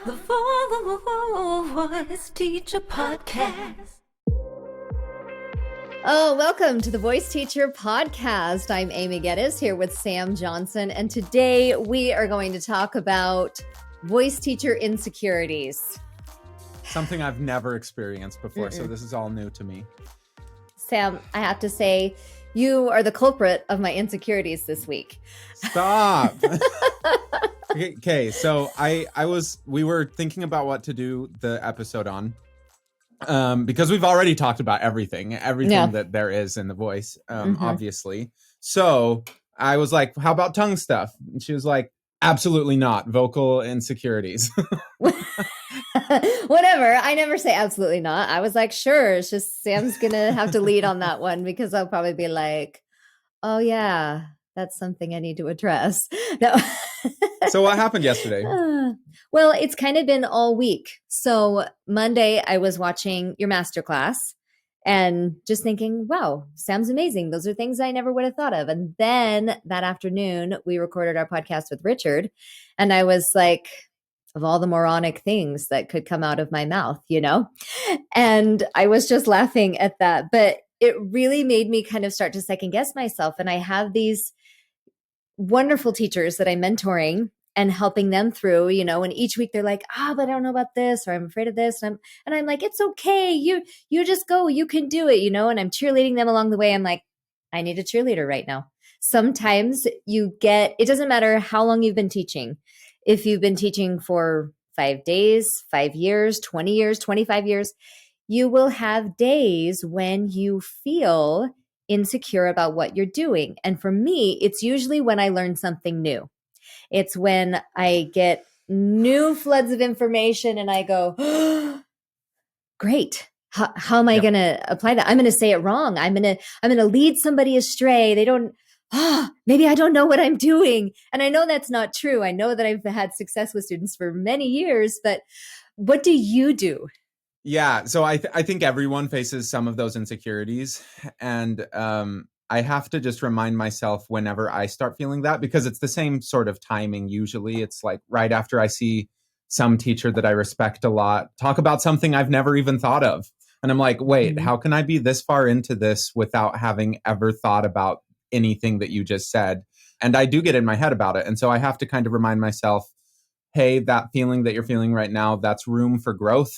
The Voice Teacher Podcast. Oh, welcome to the Voice Teacher Podcast. I'm Aimee here with Sam Johnson, and today we are going to talk about voice teacher insecurities. Something I've never experienced before, so this is all new to me. Sam, I have to say, you are the culprit of my insecurities this week. Stop. Okay, so we were thinking about what to do the episode on, because we've already talked about everything that there is in the voice, obviously. So I was like, how about tongue stuff? And she was like, absolutely not. Vocal insecurities. Whatever. I never say absolutely not. I was like, sure. It's just Sam's going to have to lead on that one because I'll probably be like, oh yeah, that's something I need to address. No. So what happened yesterday? Well, it's kind of been all week. So Monday I was watching your Masterclass and just thinking, wow, Sam's amazing. Those are things I never would have thought of. And then that afternoon we recorded our podcast with Richard and I was like, of all the moronic things that could come out of my mouth, you know? And I was just laughing at that. But it really made me kind of start to second guess myself. And I have these wonderful teachers that I'm mentoring and helping them through, you know, and each week they're like, but I don't know about this, or I'm afraid of this. And I'm like, it's okay. You just go, you can do it, you know, and I'm cheerleading them along the way. I'm like, I need a cheerleader right now. Sometimes it doesn't matter how long you've been teaching. If you've been teaching for 5 days, 5 years, 20 years, 25 years, you will have days when you feel insecure about what you're doing. And for me, it's usually when I learn something new. It's when I get new floods of information and I go, great. How am I going to apply that? I'm going to say it wrong. I'm going to lead somebody astray. They don't, maybe I don't know what I'm doing. And I know that's not true. I know that I've had success with students for many years, but what do you do? Yeah, so I think everyone faces some of those insecurities, and I have to just remind myself whenever I start feeling that, because it's the same sort of timing. Usually it's like right after I see some teacher that I respect a lot talk about something I've never even thought of. And I'm like, wait, how can I be this far into this without having ever thought about anything that you just said? And I do get in my head about it. And so I have to kind of remind myself, hey, that feeling that you're feeling right now, that's room for growth.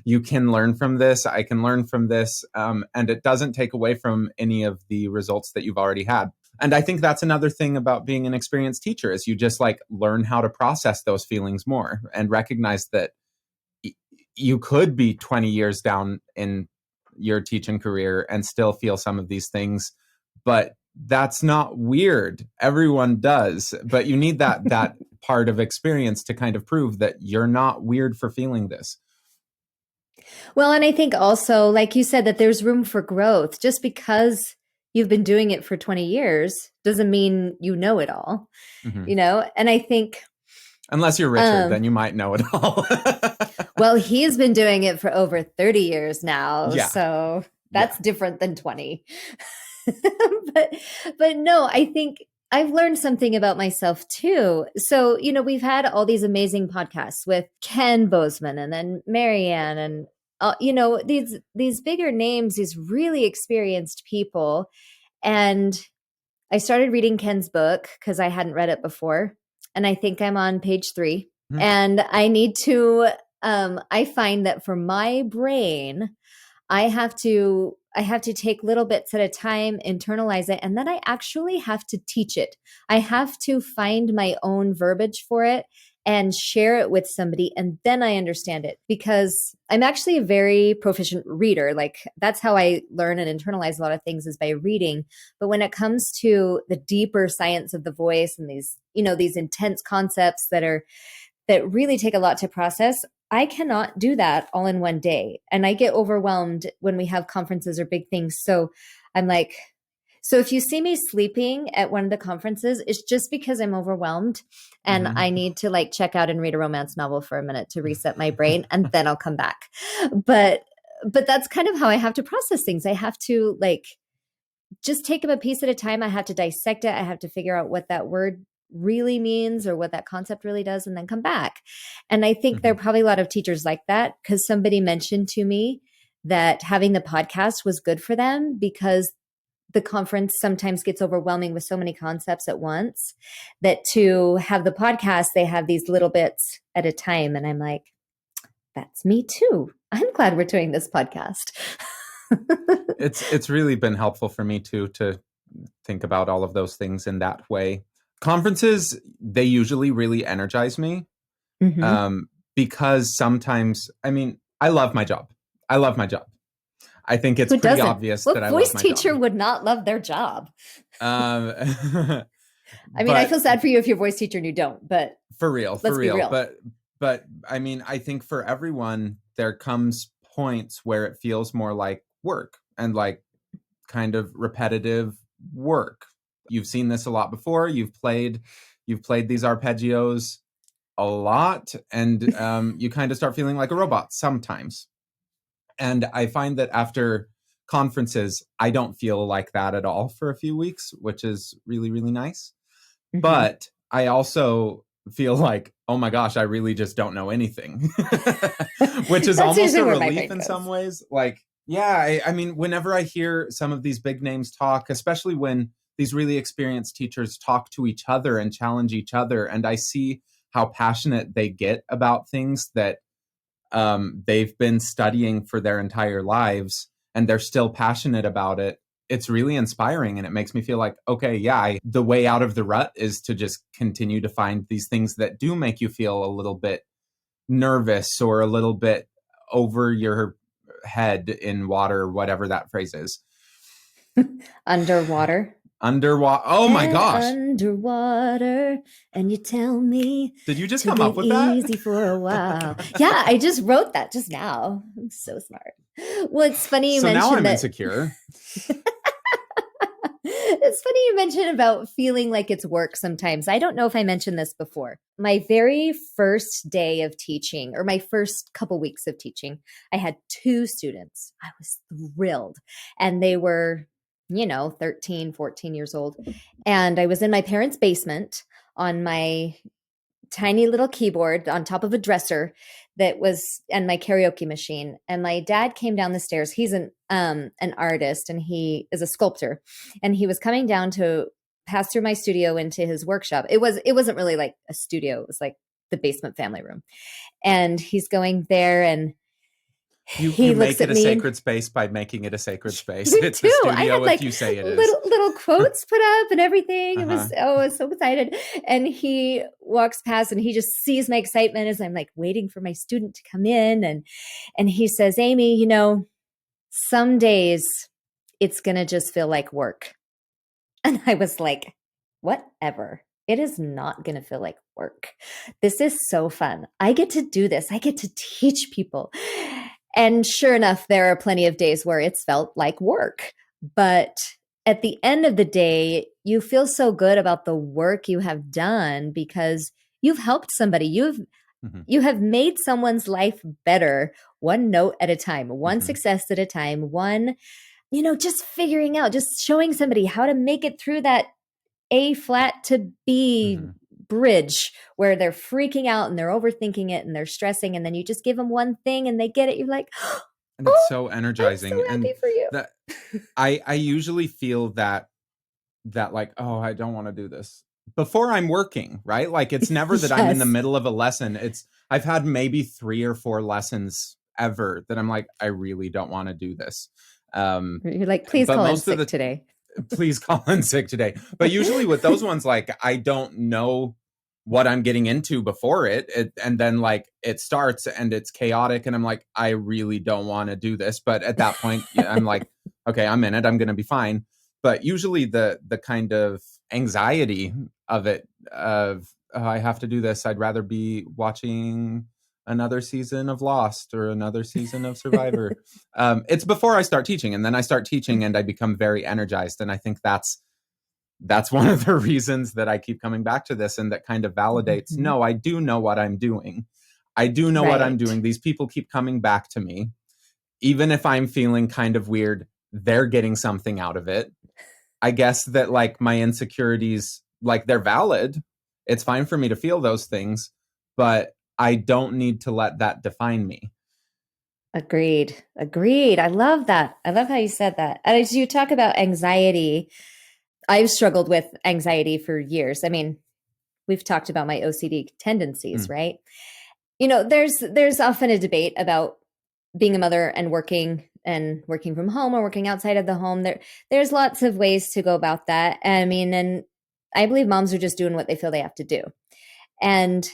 You can learn from this. I can learn from this. And it doesn't take away from any of the results that you've already had. And I think that's another thing about being an experienced teacher is you just like learn how to process those feelings more and recognize that you could be 20 years down in your teaching career and still feel some of these things, but that's not weird. Everyone does, but you need that part of experience to kind of prove that you're not weird for feeling this. Well, and I think also, like you said, that there's room for growth. Just because you've been doing it for 20 years doesn't mean you know it all, you know? And I think... Unless you're Richard, then you might know it all. Well, he's been doing it for over 30 years now. Yeah. So that's different than 20. But no, I think I've learned something about myself too. So, you know, we've had all these amazing podcasts with Ken Bozeman and then Marianne and, you know, these bigger names, these really experienced people. And I started reading Ken's book because I hadn't read it before. And I think I'm on page 3. And I need to, I find that for my brain, I have to take little bits at a time, internalize it, and then I actually have to teach it. I have to find my own verbiage for it and share it with somebody, and then I understand it, because I'm actually a very proficient reader. Like that's how I learn and internalize a lot of things, is by reading. But when it comes to the deeper science of the voice and these, you know, these intense concepts that really take a lot to process, I cannot do that all in one day. And I get overwhelmed when we have conferences or big things. So I'm like, so if you see me sleeping at one of the conferences, it's just because I'm overwhelmed and I need to like check out and read a romance novel for a minute to reset my brain, and then I'll come back. But that's kind of how I have to process things. I have to like just take them a piece at a time. I have to dissect it. I have to figure out what that word really means or what that concept really does, and then come back. And I think there are probably a lot of teachers like that, because somebody mentioned to me that having the podcast was good for them because the conference sometimes gets overwhelming with so many concepts at once, that to have the podcast, they have these little bits at a time. And I'm like, that's me too. I'm glad we're doing this podcast. It's really been helpful for me too, to think about all of those things in that way. Conferences, they usually really energize me, because sometimes, I mean, I love my job. I think it's pretty obvious that I love my job. What voice teacher would not love their job? I mean, I feel sad for you if you're a voice teacher and you don't, but for real. But I mean, I think for everyone, there comes points where it feels more like work and like kind of repetitive work. You've seen this a lot before. You've played these arpeggios a lot, and you kind of start feeling like a robot sometimes. And I find that after conferences, I don't feel like that at all for a few weeks, which is really, really nice. But I also feel like, oh my gosh, I really just don't know anything, which is almost a relief in some ways. Like, yeah, I mean, whenever I hear some of these big names talk, especially when these really experienced teachers talk to each other and challenge each other, and I see how passionate they get about things that they've been studying for their entire lives, and they're still passionate about it. It's really inspiring, and it makes me feel like, okay, yeah, the way out of the rut is to just continue to find these things that do make you feel a little bit nervous or a little bit over your head in water, whatever that phrase is. Underwater. Oh my gosh. Underwater, and you tell me. Did you just come up with that? Easy for a while. Yeah, I just wrote that just now. I'm so smart. Well, it's funny you mentioned that. So now I'm insecure. It's funny you mentioned about feeling like it's work sometimes. I don't know if I mentioned this before. My very first day of teaching, or my first couple weeks of teaching, I had 2 students. I was thrilled. And they were 13, 14 years old. And I was in my parents' basement on my tiny little keyboard on top of a dresser and my karaoke machine. And my dad came down the stairs. He's an artist, and he is a sculptor. And he was coming down to pass through my studio into his workshop. It wasn't really like a studio. It was like the basement family room. And he's going there, and You make it a sacred space by making it a sacred space. It's the studio if you say it is. Little quotes put up and everything. I was so excited. And he walks past, and he just sees my excitement as I'm like waiting for my student to come in. And he says, Aimee, some days it's going to just feel like work. And I was like, whatever. It is not going to feel like work. This is so fun. I get to do this. I get to teach people. And sure enough, there are plenty of days where it's felt like work. But at the end of the day, you feel so good about the work you have done because you've helped somebody. You have made someone's life better, one note at a time, one success at a time, one, just figuring out, just showing somebody how to make it through that A flat to B bridge where they're freaking out and they're overthinking it and they're stressing, and then you just give them one thing and they get it. You're like, and it's so energizing. I'm so happy for you. I usually feel that like, oh, I don't want to do this before I'm working, right? Like it's never that I'm in the middle of a lesson. I've had maybe 3 or 4 lessons ever that I'm like, I really don't want to do this. You're like, please call in sick today. Please call in sick today. But usually with those ones, like I don't know what I'm getting into before it, and then like it starts and it's chaotic and I'm like, I really don't want to do this. But at that point, I'm like, okay, I'm in it. I'm going to be fine. But usually the kind of anxiety of it, of I have to do this. I'd rather be watching another season of Lost or another season of Survivor. It's before I start teaching, and then I start teaching and I become very energized. And I think that's one of the reasons that I keep coming back to this, and that kind of validates, no, I do know what I'm doing. I do know what I'm doing. These people keep coming back to me. Even if I'm feeling kind of weird, they're getting something out of it. I guess that like my insecurities, like they're valid, It's fine for me to feel those things, but I don't need to let that define me. Agreed. Agreed. I love that. I love how you said that. And as you talk about anxiety, I've struggled with anxiety for years. I mean, we've talked about my OCD tendencies, right? There's often a debate about being a mother and working from home or working outside of the home. There's lots of ways to go about that. I mean, and I believe moms are just doing what they feel they have to do. And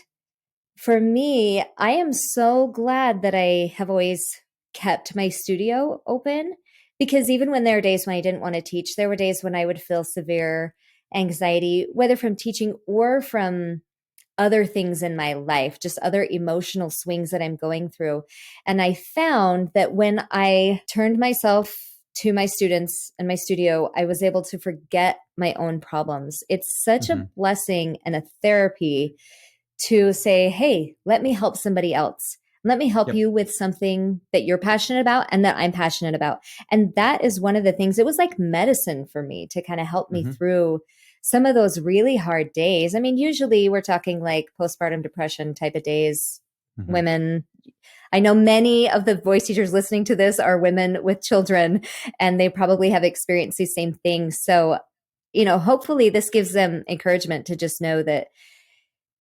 for me, I am so glad that I have always kept my studio open, because even when there are days when I didn't want to teach, there were days when I would feel severe anxiety, whether from teaching or from other things in my life, just other emotional swings that I'm going through. And I found that when I turned myself to my students and my studio, I was able to forget my own problems. It's such a blessing and a therapy to say, hey, let me help somebody else. Let me help you with something that you're passionate about and that I'm passionate about. And that is one of the things, it was like medicine for me to kind of help me through some of those really hard days. I mean, usually we're talking like postpartum depression type of days, women. I know many of the voice teachers listening to this are women with children, and they probably have experienced these same things. So, hopefully this gives them encouragement to just know that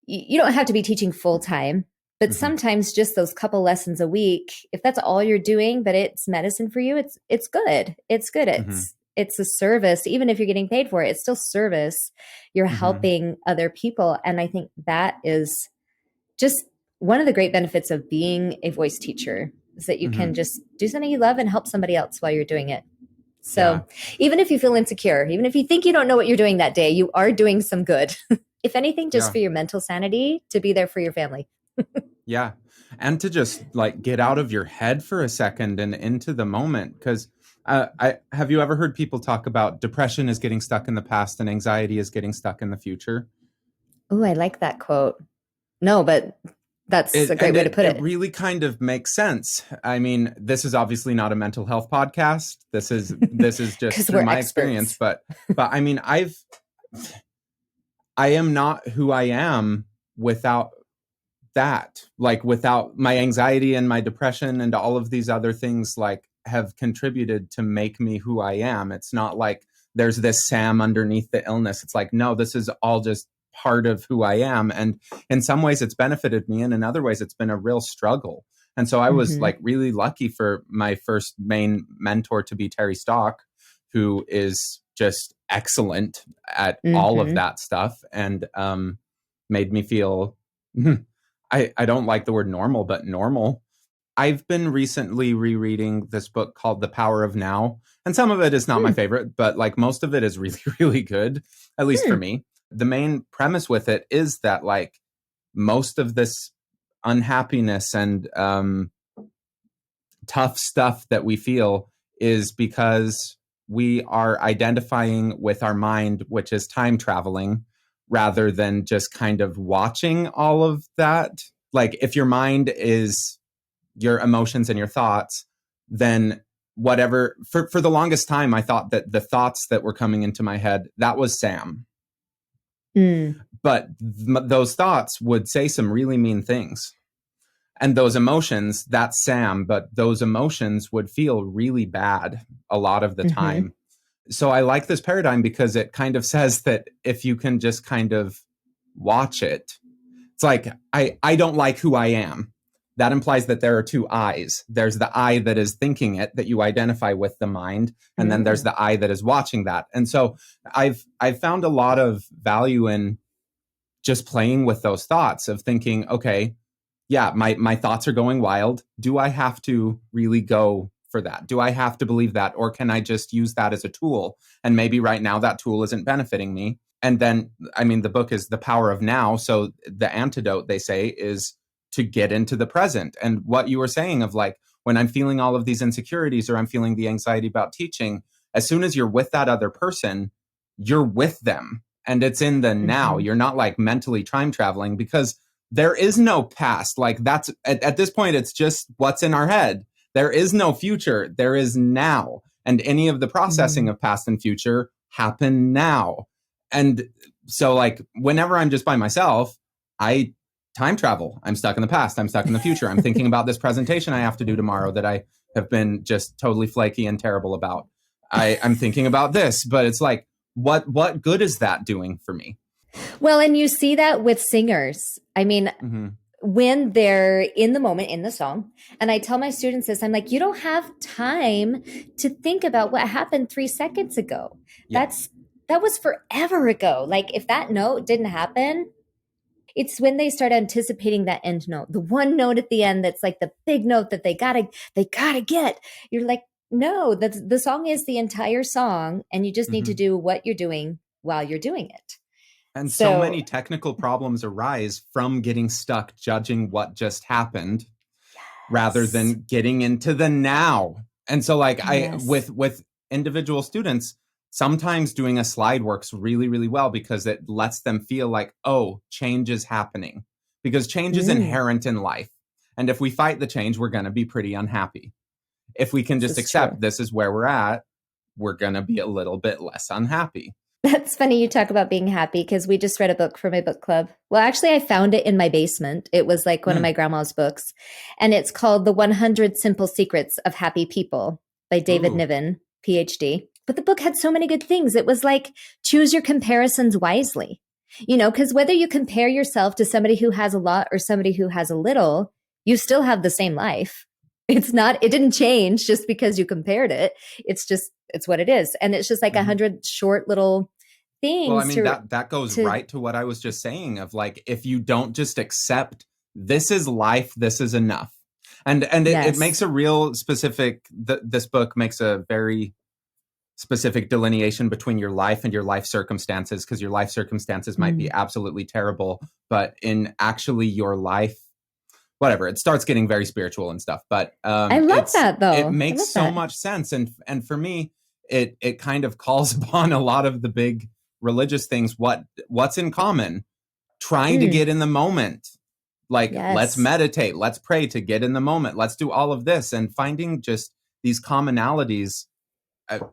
you don't have to be teaching full time, but sometimes just those couple lessons a week, if that's all you're doing, but it's medicine for you, it's good. It's good. It's a service. Even if you're getting paid for it, it's still service. You're helping other people. And I think that is just one of the great benefits of being a voice teacher, is that you can just do something you love and help somebody else while you're doing it. So even if you feel insecure, even if you think you don't know what you're doing that day, you are doing some good. If anything, just for your mental sanity, to be there for your family. Yeah. And to just like get out of your head for a second and into the moment. Because have you ever heard people talk about depression is getting stuck in the past and anxiety is getting stuck in the future? Oh, I like that quote. No, but that's a great way to put it. It really kind of makes sense. I mean, this is obviously not a mental health podcast. This is just through my experience. But I mean, I am not who I am without that, like without my anxiety and my depression and all of these other things, like have contributed to make me who I am. It's not like there's this Sam underneath the illness. It's like, no, this is all just part of who I am. And in some ways it's benefited me, and in other ways it's been a real struggle. And so I was like really lucky for my first main mentor to be Terry Stock, who is just excellent at all of that stuff, and made me feel I don't like the word normal, but normal. I've been recently rereading this book called The Power of Now. And some of it is not my favorite, but like most of it is really, really good, at least for me. The main premise with it is that like most of this unhappiness and tough stuff that we feel is because we are identifying with our mind, which is time traveling, rather than just kind of watching all of that. Like if your mind is your emotions and your thoughts, then whatever, for the longest time, I thought that the thoughts that were coming into my head, that was Sam. But those thoughts would say some really mean things. And those emotions, that's Sam, but those emotions would feel really bad a lot of the time. So I like this paradigm because it kind of says that if you can just kind of watch it, it's like, I don't like who I am. That implies that there are two I's. There's the I that is thinking it, that you identify with the mind. And then there's the I that is watching that. And so I've found a lot of value in just playing with those thoughts of thinking, okay, yeah, my thoughts are going wild. Do I have to really go for that? Do I have to believe that? Or can I just use that as a tool? And maybe right now that tool isn't benefiting me. And then, I mean, the book is The Power of Now. So the antidote, they say, is to get into the present. And what you were saying of like, when I'm feeling all of these insecurities or I'm feeling the anxiety about teaching, as soon as you're with that other person, you're with them. And it's in the now. You're not like mentally time traveling, because there is no past. Like that's at this point, it's just what's in our head. There is no future. There is now. And any of the processing of past and future happen now. And So like whenever I'm just by myself, I time travel. I'm stuck in the past. I'm stuck in the future. I'm thinking about this presentation I have to do tomorrow that I have been just totally flaky and terrible about. I'm thinking about this, but it's like, what good is that doing for me? Well, and you see that with singers. I mean, Mm-hmm. when they're in the moment in the song, and I tell my students this, I'm like, you don't have time to think about what happened 3 seconds ago. Yeah. That was forever ago. Like if that note didn't happen, it's when they start anticipating that end note, the one note at the end that's like the big note that they gotta get. You're like, no, the song is the entire song, and you just need to Mm-hmm. do what you're doing while you're doing it. And so So many technical problems arise from getting stuck judging what just happened rather yes, than getting into the now. And so like I yes. with individual students, sometimes doing a slide works really, really well because it lets them feel like, oh, change is happening. Because change is Mm, inherent in life. And if we fight the change, we're going to be pretty unhappy. If we can this just is true. accept this is where we're at, we're going to be a little bit less unhappy. That's funny you talk about being happy because we just read a book for my book club. Well, actually, I found it in my basement. It was like one of Mm. my grandma's books, and it's called The 100 Simple Secrets of Happy People by David Ooh. Niven, PhD. But the book had so many good things. It was like, choose your comparisons wisely. Because whether you compare yourself to somebody who has a lot or somebody who has a little, you still have the same life. It didn't change just because you compared it. It's what it is. And it's just like Mhm. 100 short little Well, I things mean that goes to right to what I was just saying of like if you don't just accept this is life, this is enough. And it makes yes. a real specific this book makes a very specific delineation between your life and your life circumstances because your life circumstances might be Mm. absolutely terrible, but in actually your life whatever, it starts getting very spiritual and stuff, but I love that it though. I makes love so that. much sense. And for me it kind of calls upon a lot of the big religious things. What's in common? Trying to Mm. get in the moment. Like let's Yes. meditate, let's pray to get in the moment, let's do all of this, and finding just these commonalities,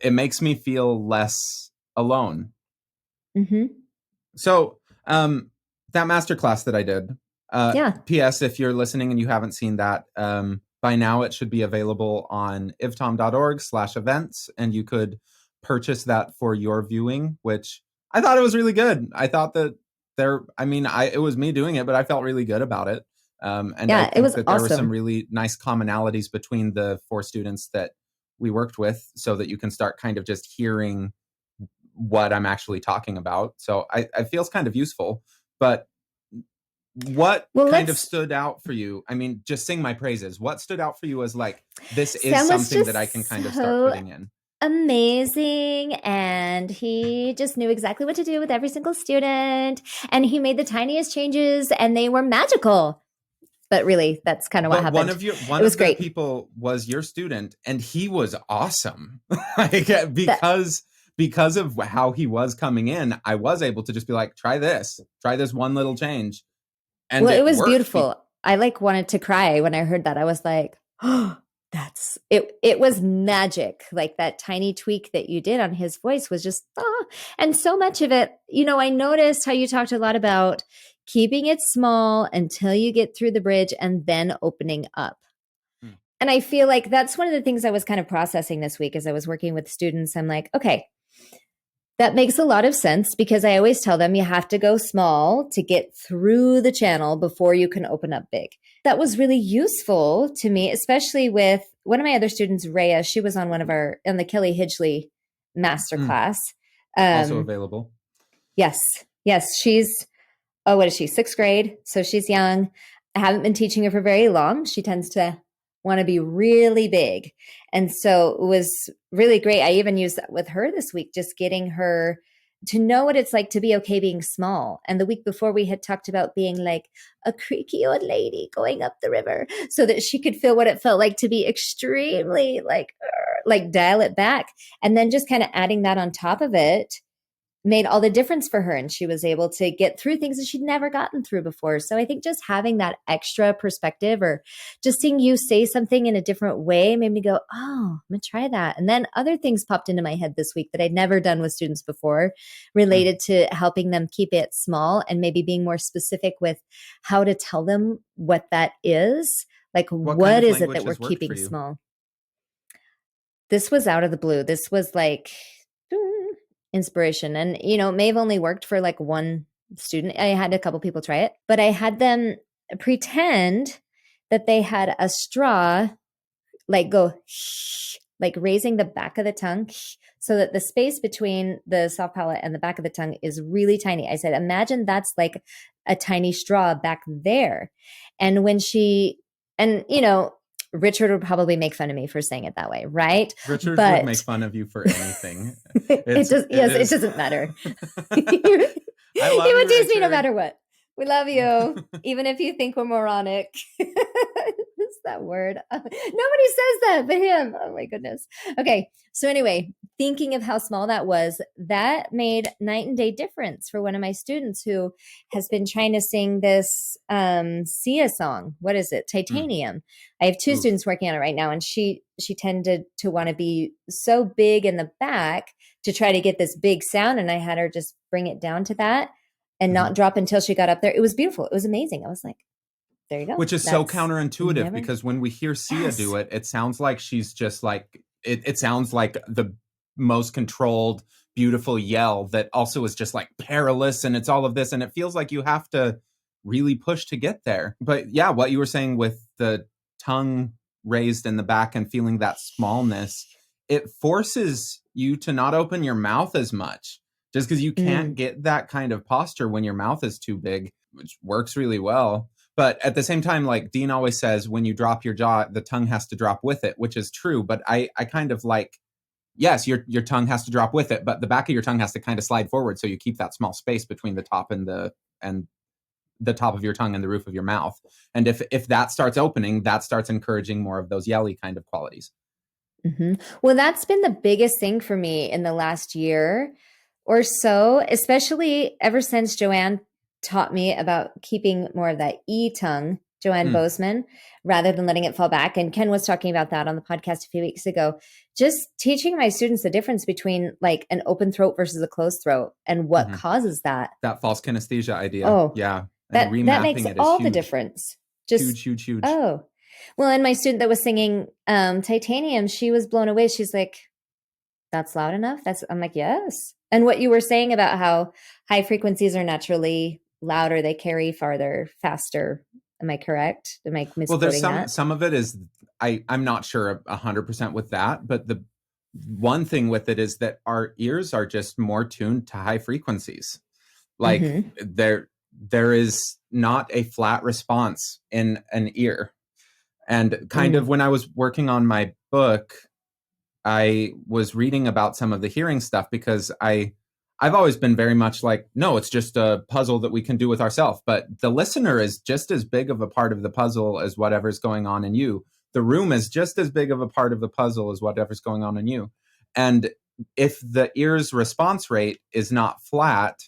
it makes me feel less alone. Hmm. So that masterclass that I did, Yeah. ps if you're listening and you haven't seen that, by now it should be available on ivtom.org/events, and you could purchase that for your viewing, which I thought it was really good. I thought that it was me doing it, but I felt really good about it. And I Yeah. It think was that there were some awesome. really nice commonalities between the 4 students that we worked with so that you can start kind of just hearing what I'm actually talking about. So I feels kind of useful. But what Well, kind of let's. stood out for you? I mean, just sing my praises. What stood out for you as like, this is Sam was something that I just can kind of start so putting in? amazing, and he just knew exactly what to do with every single student, and he made the tiniest changes and they were magical. But really, that's kind of what But happened. It one was of the great. people was your student, and he was awesome. Like That because of how he was coming in, I was able to just be like, try this one little change, and Well, it it was worked. beautiful. I like wanted to cry when I heard that. I was like, "Oh, that's it." It was magic. Like that tiny tweak that you did on his voice was just and so much of it. I noticed how you talked a lot about keeping it small until you get through the bridge and then opening up. Hmm. And I feel like that's one of the things I was kind of processing this week as I was working with students. I'm like, okay, that makes a lot of sense because I always tell them you have to go small to get through the channel before you can open up big. That was really useful to me, especially with one of my other students, Rhea. She was on on the Kelly Hidgley Hmm. masterclass. Also Um, available. yes, yes, oh, what is she? 6th grade. So she's young. I haven't been teaching her for very long. She tends to want to be really big. And so it was really great. I even used that with her this week, just getting her to know what it's like to be okay being small. And the week before, we had talked about being like a creaky old lady going up the river so that she could feel what it felt like to be extremely like dial it back. And then just kind of adding that on top of it made all the difference for her, and she was able to get through things that she'd never gotten through before. So I think just having that extra perspective, or just seeing you say something in a different way, made me go, oh, I'm gonna try that. And then other things popped into my head this week that I'd never done with students before, related to helping them keep it small, and maybe being more specific with how to tell them what that is. Like, what is it that we're keeping small? This was out of the blue. This was like inspiration. And, you know, it may have only worked for like one student. I had a couple people try it, but I had them pretend that they had a straw, like go, like raising the back of the tongue so that the space between the soft palate and the back of the tongue is really tiny. I said, imagine that's like a tiny straw back there. And when and you know, Richard would probably make fun of me for saying it that way, right? Richard would make fun of you for anything. It doesn't matter. He would tease me no matter what. We love you, even if you think we're moronic. What's that word? Nobody says that but him. Oh my goodness. Okay. So anyway, thinking of how small that was, that made night and day difference for one of my students who has been trying to sing this Sia song. What is it? Titanium. I have two students working on it right now, and she tended to want to be so big in the back to try to get this big sound, and I had her just bring it down to that and not drop until she got up there. It was beautiful. It was amazing. I was like, there you go. Which is so counterintuitive, because when we hear Sia do it, it sounds like she's just like, it sounds like the most controlled, beautiful yell that also is just like perilous, and it's all of this, and it feels like you have to really push to get there. But yeah, what you were saying with the tongue raised in the back and feeling that smallness, it forces you to not open your mouth as much, just because you can't get that kind of posture when your mouth is too big, which works really well. But at the same time, like Dean always says, when you drop your jaw, the tongue has to drop with it, which is true. But I kind of like, yes, your tongue has to drop with it, but the back of your tongue has to kind of slide forward, so you keep that small space between the top and the top of your tongue and the roof of your mouth. And if that starts opening, that starts encouraging more of those yelly kind of qualities. Mm-hmm. Well, that's been the biggest thing for me in the last year or so, especially ever since Joanne taught me about keeping more of that E tongue, Joanne Bozeman, rather than letting it fall back. And Ken was talking about that on the podcast a few weeks ago, just teaching my students the difference between like an open throat versus a closed throat and what causes that. That false kinesthesia idea. Oh, yeah. That makes all the difference. Just huge. Oh, well, and my student that was singing Titanium, she was blown away. She's like, that's loud enough? I'm like, yes. And what you were saying about how high frequencies are naturally louder, they carry farther, faster. Am I correct? Am I misquoting that? Well, there's some of it is, I'm not sure 100% with that, but the one thing with it is that our ears are just more tuned to high frequencies. Like there is not a flat response in an ear. And kind of when I was working on my book, I was reading about some of the hearing stuff, because I've always been very much like, no, it's just a puzzle that we can do with ourselves. But the listener is just as big of a part of the puzzle as whatever's going on in you. The room is just as big of a part of the puzzle as whatever's going on in you. And if the ear's response rate is not flat,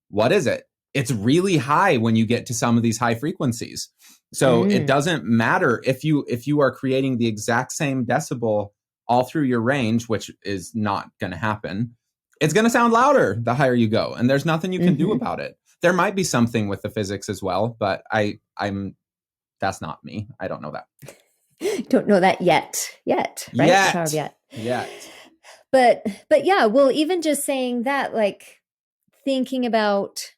what is it? It's really high when you get to some of these high frequencies. So it doesn't matter if you are creating the exact same decibel all through your range, which is not going to happen. It's going to sound louder the higher you go, and there's nothing you can do about it. There might be something with the physics as well, but that's not me. I don't know that. Don't know that yet, right? Yet. But yeah, well, even just saying that, like thinking about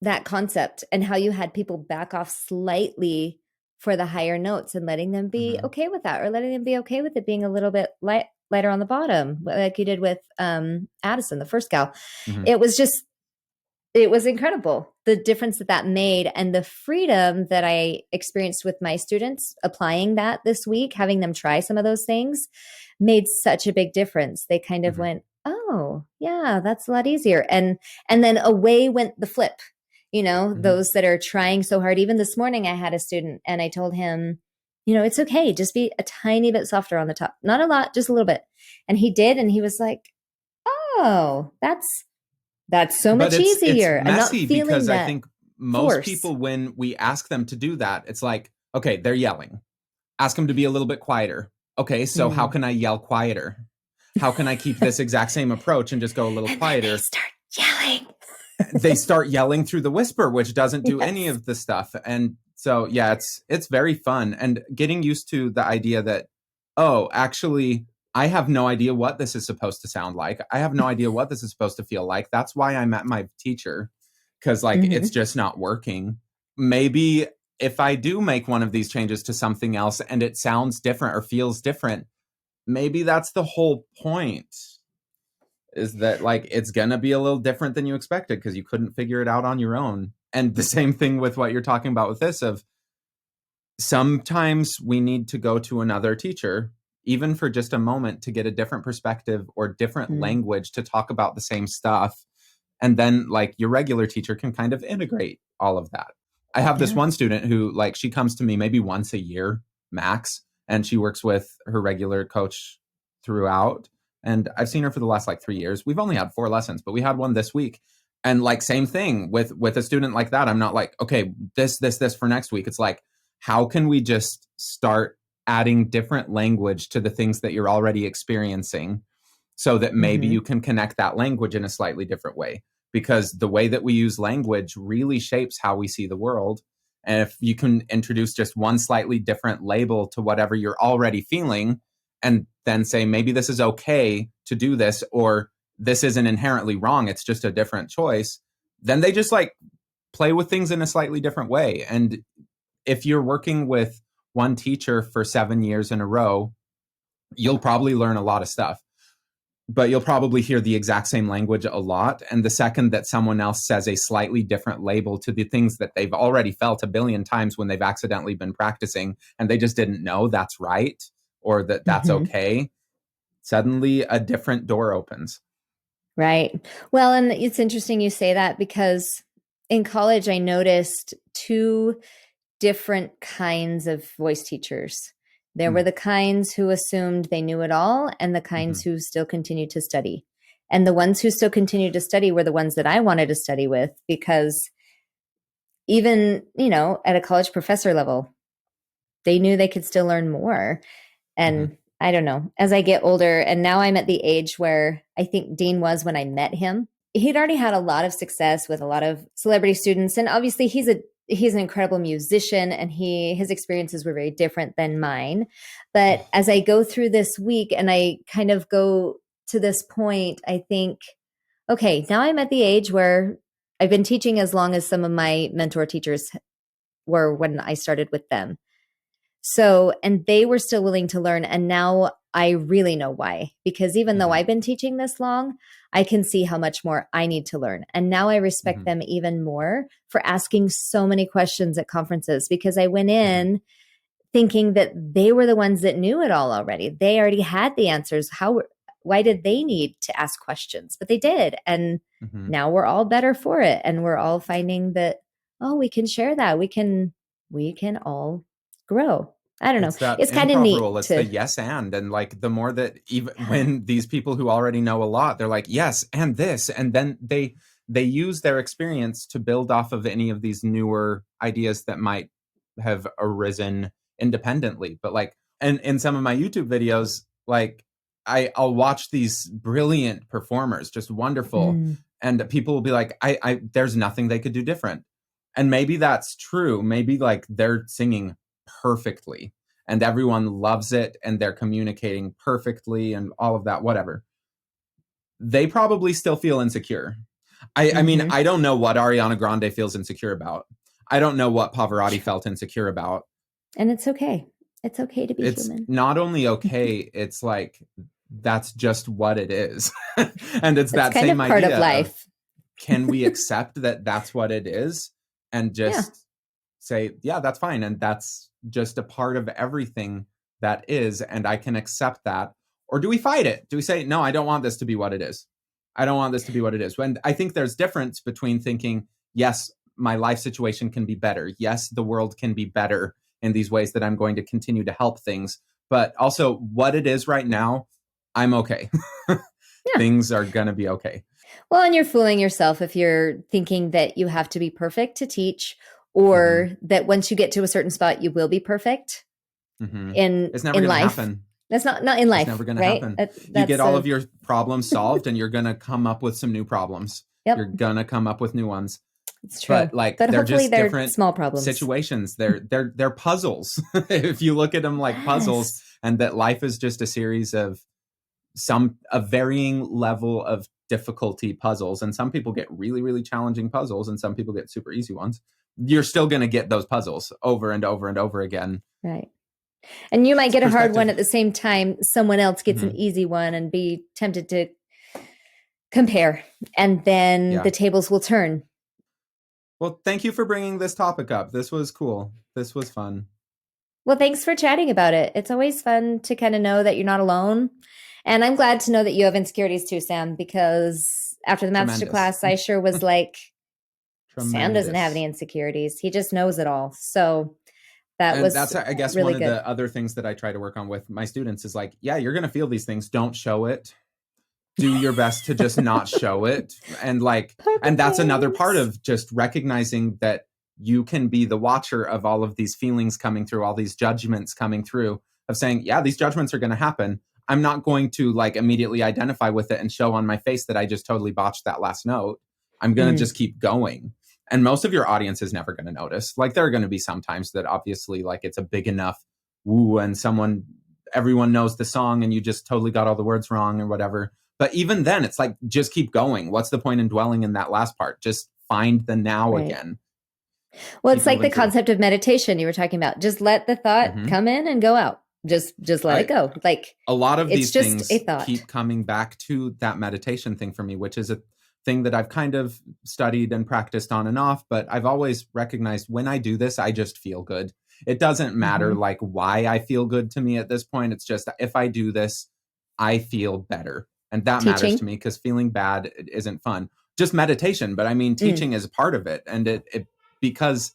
that concept and how you had people back off slightly for the higher notes and letting them be okay with that, or letting them be okay with it being a little bit lighter on the bottom, like you did with Addison, the first gal. It was incredible, the difference that made, and the freedom that I experienced with my students applying that this week, having them try some of those things, made such a big difference. They kind of went, oh yeah, that's a lot easier. And then away went the flip. You know, those that are trying so hard. Even this morning, I had a student and I told him, you know, it's okay. Just be a tiny bit softer on the top. Not a lot, just a little bit. And he did. And he was like, oh, that's That's so But much easier. it's I'm not messy feeling because I that think most force. people, when we ask them to do that, it's like, okay, they're yelling. Ask them to be a little bit quieter. Okay, so how can I yell quieter? How can I keep this exact same approach and just go a little and quieter? Then they start yelling. They start yelling through the whisper, which doesn't do any Yes. of the stuff. And so, yeah, it's very fun. And getting used to the idea that, oh, actually, I have no idea what this is supposed to sound like. I have no idea what this is supposed to feel like. That's why I'm at my teacher, because like it's just not working. Maybe if I do make one of these changes to something else and it sounds different or feels different, maybe that's the whole point, is that like it's gonna be a little different than you expected because you couldn't figure it out on your own. And the same thing with what you're talking about with this, of sometimes we need to go to another teacher, even for just a moment, to get a different perspective or different language to talk about the same stuff. And then like your regular teacher can kind of integrate all of that. I have this one student who, like, she comes to me maybe once a year max, and she works with her regular coach throughout. And I've seen her for the last like 3 years. We've only had 4 lessons, but we had one this week. And like, same thing with a student like that. I'm not like, okay, this for next week. It's like, how can we just start adding different language to the things that you're already experiencing, so that maybe you can connect that language in a slightly different way? Because the way that we use language really shapes how we see the world. And if you can introduce just one slightly different label to whatever you're already feeling, and then say, maybe this is okay to do this, or this isn't inherently wrong, it's just a different choice, then they just like play with things in a slightly different way. And if you're working with one teacher for 7 years in a row, you'll probably learn a lot of stuff, but you'll probably hear the exact same language a lot. And the second that someone else says a slightly different label to the things that they've already felt a billion times when they've accidentally been practicing and they just didn't know that's right, or that that's okay, suddenly a different door opens. Right. Well, and it's interesting you say that, because in college, I noticed 2 different kinds of voice teachers. There were the kinds who assumed they knew it all, and the kinds who still continued to study. And the ones who still continued to study were the ones that I wanted to study with, because even, at a college professor level, they knew they could still learn more. And I don't know, as I get older, and now I'm at the age where I think Dean was when I met him. He'd already had a lot of success with a lot of celebrity students. And obviously he's an incredible musician, and his experiences were very different than mine. But as I go through this week and I kind of go to this point, I think, okay, now I'm at the age where I've been teaching as long as some of my mentor teachers were when I started with them. So, and they were still willing to learn. And now I really know why, because even though I've been teaching this long, I can see how much more I need to learn. And now I respect them even more for asking so many questions at conferences, because I went in thinking that they were the ones that knew it all already. They already had the answers. Why did they need to ask questions? But they did. And now we're all better for it. And we're all finding that, oh, we can share that. We can all grow. I don't know. It's kind of neat. It's the yes and like the more that, even when these people who already know a lot, they're like, yes, and this, and then they use their experience to build off of any of these newer ideas that might have arisen independently. But like, and in some of my YouTube videos, like I'll watch these brilliant performers, just wonderful, and people will be like, I there's nothing they could do different. And maybe that's true. Maybe like they're singing perfectly and everyone loves it and they're communicating perfectly and all of that, whatever. They probably still feel insecure. I mean, I don't know what Ariana Grande feels insecure about. I don't know what Pavarotti felt insecure about. And it's okay. It's okay to be human. It's not only okay, it's like, that's just what it is. And it's that kind same of part idea of life. Can we accept that that's what it is and just say, yeah, that's fine. And that's just a part of everything that is. And I can accept that. Or do we fight it? Do we say, no, I don't want this to be what it is. I don't want this to be what it is. When I think there's difference between thinking, yes, my life situation can be better. Yes, the world can be better in these ways that I'm going to continue to help things. But also what it is right now, I'm okay. Things are going to be okay. Well, and you're fooling yourself if you're thinking that you have to be perfect to teach, or that once you get to a certain spot, you will be perfect It's never in going to life. happen. That's not in life. It's never going to right? happen. You get all of your problems solved and you're going to come up with some new problems. Yep. You're going to come up with new ones. It's true. But But they're hopefully just they're different small problems. situations. They're puzzles. If you look at them like puzzles, and that life is just a series of a varying level of difficulty puzzles. And some people get really, really challenging puzzles and some people get super easy ones. You're still going to get those puzzles over and over and over again. Right. And you might get a hard one at the same time. Someone else gets an easy one and be tempted to compare. And then the tables will turn. Well, thank you for bringing this topic up. This was cool. This was fun. Well, thanks for chatting about it. It's always fun to kind of know that you're not alone. And I'm glad to know that you have insecurities too, Sam, because after the Masterclass, I sure was like, Sam doesn't have any insecurities. He just knows it all. So that's, I guess, really one of the other things that I try to work on with my students is like, yeah, you're going to feel these things. Don't show it. Do your best to just not show it. And and that's another part of just recognizing that you can be the watcher of all of these feelings coming through, all these judgments coming through, of saying, yeah, these judgments are going to happen. I'm not going to immediately identify with it and show on my face that I just totally botched that last note. I'm going to just keep going. And most of your audience is never going to notice. There are going to be some times that obviously it's a big enough woo and everyone knows the song and you just totally got all the words wrong or whatever. But even then, it's just keep going. What's the point in dwelling in that last part? Just find the now again. Well, it's like the concept of meditation you were talking about. Just let the thought come in and go out. Just let it go. A lot of these things keep coming back to that meditation thing for me, which is a thing that I've kind of studied and practiced on and off. But I've always recognized when I do this, I just feel good. It doesn't matter why I feel good to me at this point. It's just if I do this, I feel better. And that matters to me because feeling bad isn't fun. Just meditation. But I mean, teaching is a part of it. And it because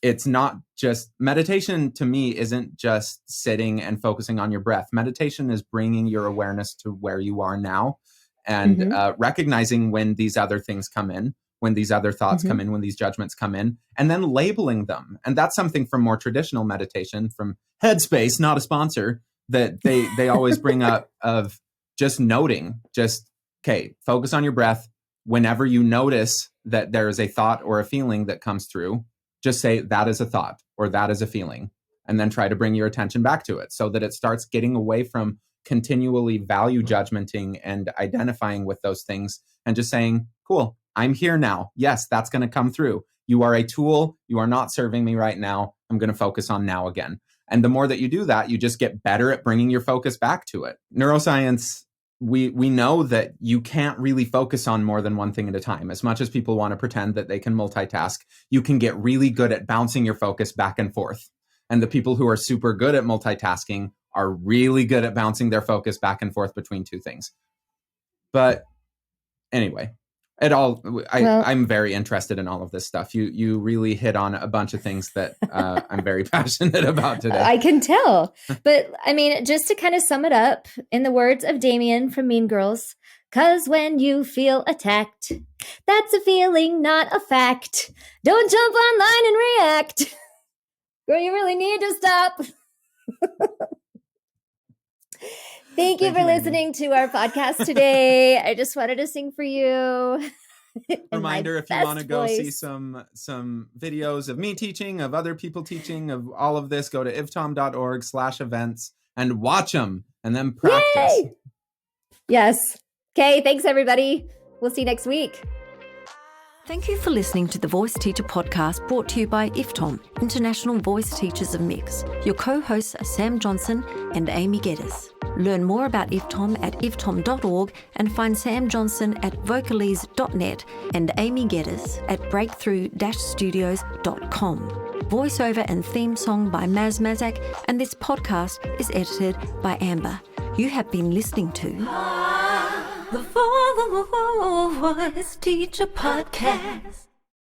it's not just meditation to me isn't just sitting and focusing on your breath. Meditation is bringing your awareness to where you are now and recognizing when these other things come in, when these other thoughts come in, when these judgments come in, and then labeling them. And that's something from more traditional meditation, from Headspace, not a sponsor, that they always bring up of just noting, focus on your breath. Whenever you notice that there is a thought or a feeling that comes through, just say that is a thought or that is a feeling, and then try to bring your attention back to it so that it starts getting away from continually value judgmenting and identifying with those things and just saying, cool, I'm here now. Yes, that's going to come through. You are a tool. You are not serving me right now. I'm going to focus on now again. And the more that you do that, you just get better at bringing your focus back to it. Neuroscience, we know that you can't really focus on more than one thing at a time. As much as people want to pretend that they can multitask, you can get really good at bouncing your focus back and forth. And the people who are super good at multitasking are really good at bouncing their focus back and forth between two things. But anyway, I'm very interested in all of this stuff. You really hit on a bunch of things that I'm very passionate about today. I can tell. But I mean, just to kind of sum it up, in the words of Damien from Mean Girls, 'cause when you feel attacked, that's a feeling, not a fact. Don't jump online and react. Girl, you really need to stop. Thank you for listening to our podcast today. I just wanted to sing for you. Reminder, if you want to go see some videos of me teaching, of other people teaching, of all of this, go to IVTOM.org/events and watch them and then practice. Yay! Yes. Okay, thanks everybody. We'll see you next week. Thank you for listening to the Voice Teacher Podcast, brought to you by IVTOM, International Voice Teachers of Mix. Your co-hosts are Sam Johnson and Aimee Geddes. Learn more about IVTOM at ivtom.org and find Sam Johnson at vocalese.net and Aimee Geddes at breakthrough-studios.com. Voiceover and theme song by Maz Mazak, and this podcast is edited by Amber. You have been listening to The Voice Teacher Podcast.